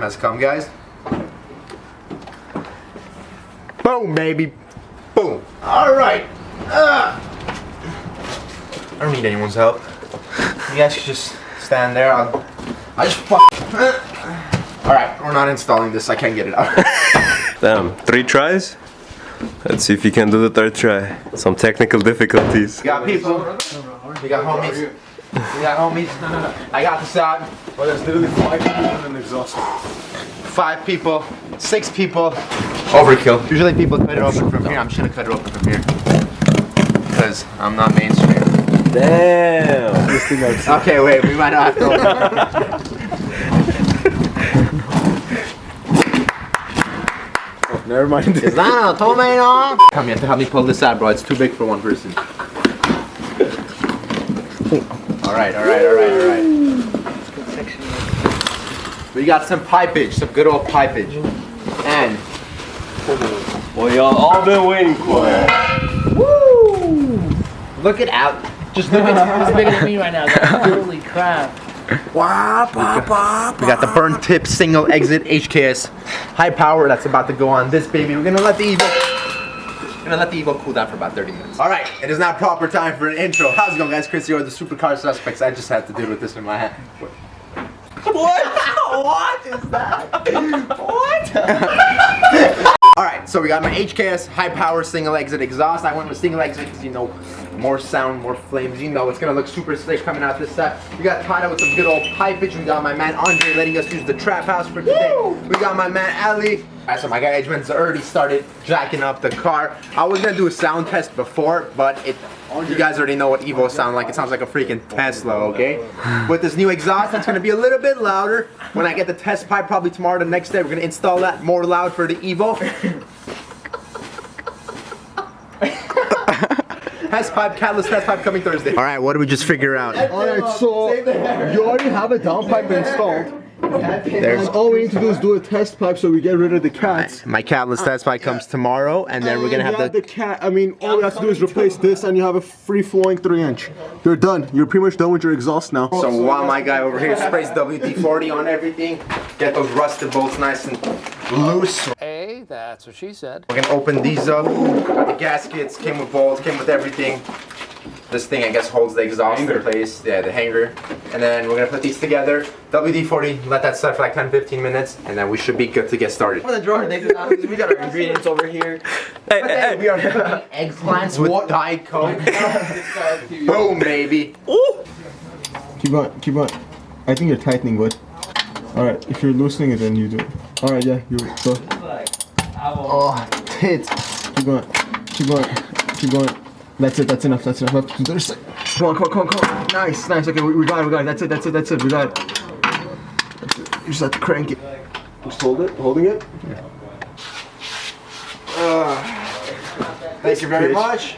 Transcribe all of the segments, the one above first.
time has come, guys. Boom, baby. Boom. Alright. I don't need anyone's help. You guys should just stand there. I just Alright, we're not installing this. I can't get it out. Damn, 3 tries? Let's see if you can do the 3rd try. Some technical difficulties. We got people. We got homies. We got homies. I got this out. Well, there's literally 5 people in an exhaust. 5 people. 6 people. Overkill. Usually people cut it open from here. I'm just gonna cut it open from here. Because I'm not mainstream. Damn! Okay, wait, we might not have to open it. Never mind. Is that a tomato? Come, you have to help me pull this out, bro. It's too big for one person. Alright. We got some pipage, some good old pipage. And Well, y'all all been waiting for it. woo! Look it out. Just look at it's bigger than me right now, guys. Holy crap. We got the burn tip single exit HKS high power that's about to go on this baby. We're gonna let the Evo cool down for about 30 minutes. Alright, it is now proper time for an intro. How's it going, guys? Chris here with the Supercar Suspects. I just had to deal with this in my hand. What? What is that? What? Alright, so we got my HKS high power single exit exhaust. I went with single exit because, you know, more sound, more flames. You know, it's gonna look super slick coming out this side. We got Tata with some good old pipage. We got my man Andre letting us use the trap house for today. Woo! We got my man Ali. Alright, so my guy Edgeman's already started jacking up the car. I was gonna do a sound test before, but you guys already know what Evo sounds like. It sounds like a freaking Tesla, okay? With this new exhaust, it's gonna be a little bit louder. When I get the test pipe, probably tomorrow, the next day, we're gonna install that more loud for the Evo. Test pipe, catalyst test pipe coming Thursday. All right, what did we just figure out? Alright, so you already have a downpipe installed. There's All we need to do is do a test pipe so we get rid of the cats. my catalyst test pipe comes tomorrow, and then we're gonna have the cat. I mean, all we have to do is replace this, and you have a free-flowing 3-inch. You're done. You're pretty much done with your exhaust now. So while my guy over here sprays WD-40 on everything, get those rusted bolts nice and loose. Hey, that's what she said. We're gonna open these up. Got the gaskets, came with bolts, came with everything. This thing, I guess, holds the exhaust in place. Yeah, the hanger. And then we're gonna put these together. WD-40, let that set for like 10-15 minutes, and then we should be good to get started. For the drawer, we got our ingredients over here. Hey, we are cooking eggplants with Diet Coke. Boom, baby. Keep on. I think you're tightening, bud. Alright, if you're loosening it, then you do it. Alright, yeah, you go. Oh, tits. Keep going. That's it, that's enough. Up to the other side. Come on. Nice. Okay, we got it. That's it. We got it. That's it. You just have to crank it. Just holding it. Thank you very much.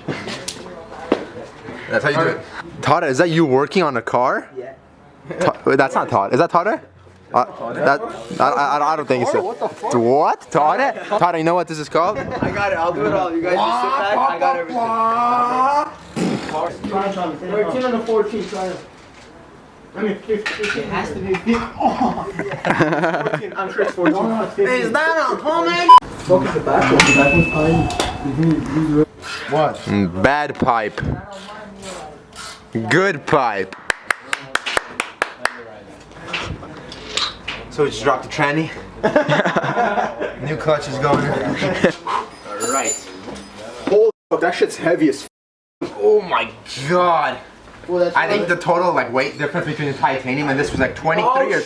That's how you do it. Tata, is that you working on a car? Yeah. That's not Tata. Is that Tata? I don't think so. What the fuck? What? Tata? Tata, you know what this is called? I got it. I'll do it all. You guys just sit back. I got everything. 13 on the 14. Try it. I mean, 15. It has to be 15. 14. I'm sure it's 14. Is that a homie? Focus the back. The back one's fine. What? Bad pipe. Good pipe. So we just dropped the tranny. New clutch is going in. Alright. Holy fuck, that shit's heavy as f. Oh my god. I think the total weight difference between the titanium and this was like 23 or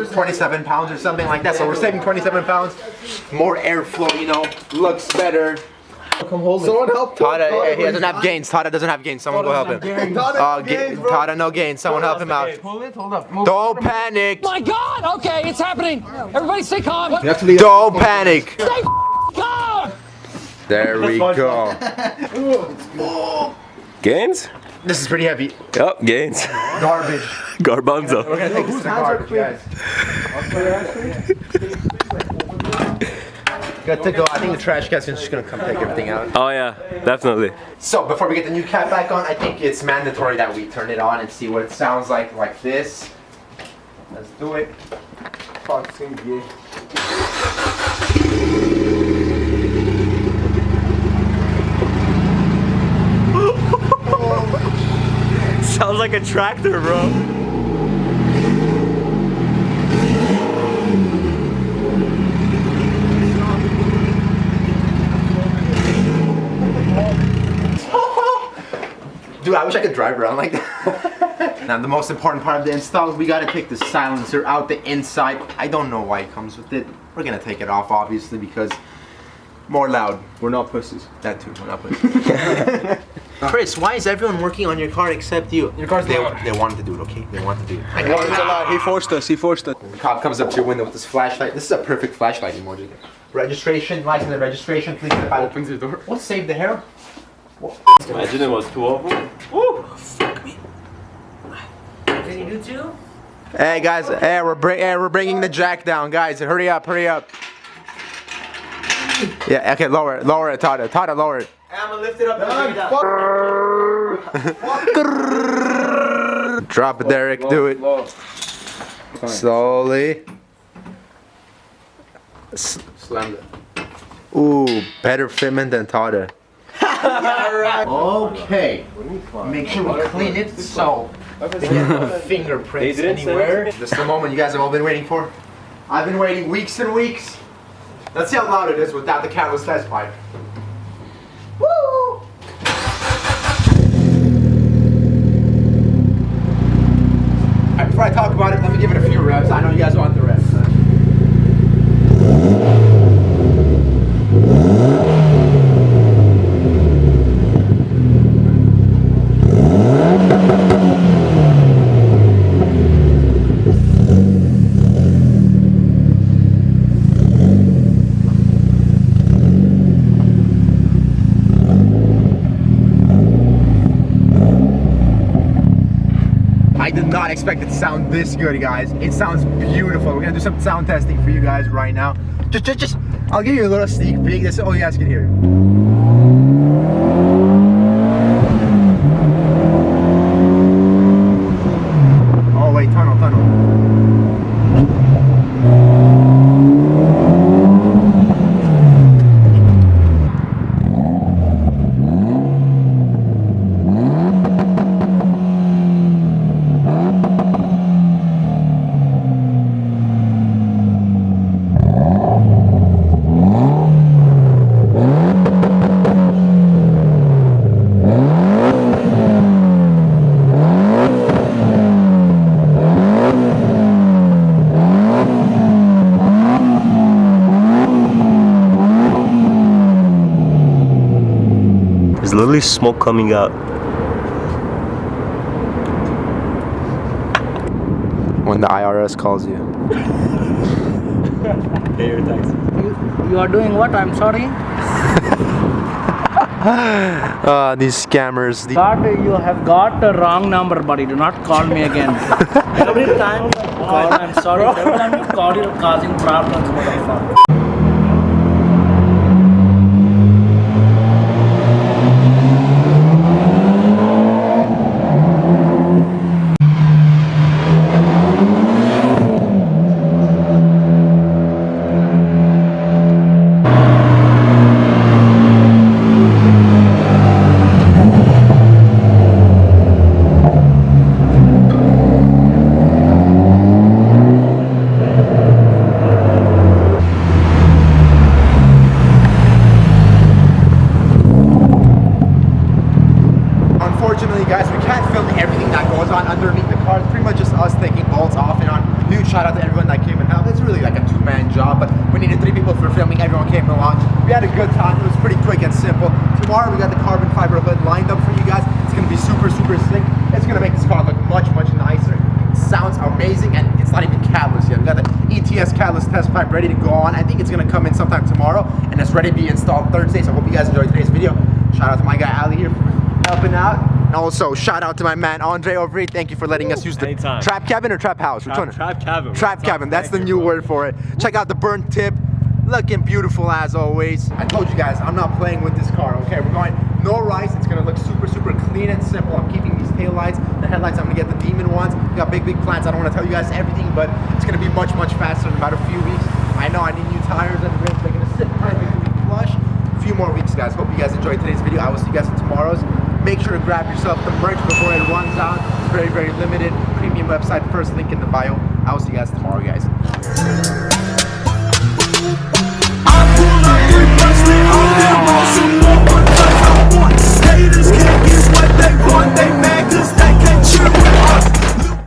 27 pounds or something like that. So we're saving 27 pounds. More airflow, you know, looks better. Come hold it. Someone help Tata, he doesn't have gains. Tata doesn't have gains. Someone go help him. Tata, no gains. Someone help him out. Hold up. Don't panic. My God! Okay, it's happening. Everybody stay calm. Don't panic. Stay calm. There we go. Gains? This is pretty heavy. Yep, gains. Garbage. Garbanzo. We're gonna take this to the garbage, guys. Good to go. I think the trash guys are just gonna come take everything out. Oh yeah, definitely. So before we get the new cap back on, I think it's mandatory that we turn it on and see what it sounds like this. Let's do it. fucking gay. Sounds like a tractor, bro. Dude, I wish I could drive around like that. Now the most important part of the install, we gotta take the silencer out the inside. I don't know why it comes with it. We're gonna take it off obviously because more loud. We're not pussies. That too, we're not pussies. Chris, why is everyone working on your car except you? Your car's they wanted to do it, okay? They want to do it. It's a lot. He forced us. He forced us. The cop comes up to your window with this flashlight. This is a perfect flashlight emoji. Registration, license and registration, please step out. Opens the door. What saved the hair? Imagine it was 2 of them. Woo! Fuck me. Can you do two? Hey guys, hey, we're bringing the jack down, guys. Hurry up, hurry up. Yeah, okay, lower it, Tada, lower it. I'm gonna lift it up and bring it down. Drop it, Derek, do it. Slowly. Slam it. Ooh, better fitment than Tada. Okay, make sure we clean it so there's no fingerprints anywhere. This is the moment you guys have all been waiting for. I've been waiting weeks and weeks. Let's see how loud it is without the catalyst test pipe. Woo! Alright, before I talk about it, let me give it a few reps. I know you guys want the reps. I did not expect it to sound this good, guys. It sounds beautiful. We're gonna do some sound testing for you guys right now. Just, I'll give you a little sneak peek. This is all you guys can hear. Oh wait, tunnel. There's literally smoke coming out. When the IRS calls you. Pay your taxes. You are doing what? I'm sorry. These scammers. You have got the wrong number, buddy. Do not call me again. Every time you call, I'm sorry. Every time you call, you're causing problems, motherfucker. Unfortunately, guys, we can't film everything that goes on underneath the car. It's pretty much just us taking bolts off and on. Huge shout out to everyone that came and helped. It's really like a two-man job, but we needed 3 people for filming. Everyone came along. We had a good time. It was pretty quick and simple. Tomorrow, we got the carbon fiber hood lined up for you guys. It's going to be super slick. It's going to make this car look much nicer. It sounds amazing, and it's not even catalyst yet. We got the ETS catalyst test pipe ready to go on. I think it's going to come in sometime tomorrow, and it's ready to be installed Thursday. So I hope you guys enjoyed today's video. Shout out to my guy Ali here for helping out. And also, shout out to my man Andre over here. Thank you for letting us use the Anytime. trap cabin or trap house. Which one? Trap cabin. Trap cabin. That's the new word for it. Check out the burnt tip. Looking beautiful as always. I told you guys, I'm not playing with this car, okay? We're going no rice. It's gonna look super clean and simple. I'm keeping these tail lights headlights. The headlights, I'm gonna get the Demon ones. We got big plans. I don't want to tell you guys everything, but it's gonna be much faster in about a few weeks. I know I need new tires and rims. They're gonna sit perfectly flush. A few more weeks, guys. Hope you guys enjoyed today's video. I will see you guys in tomorrow's. Make sure to grab yourself the merch before it runs out. It's very limited. Premium website, first link in the bio. I will see you guys tomorrow, guys.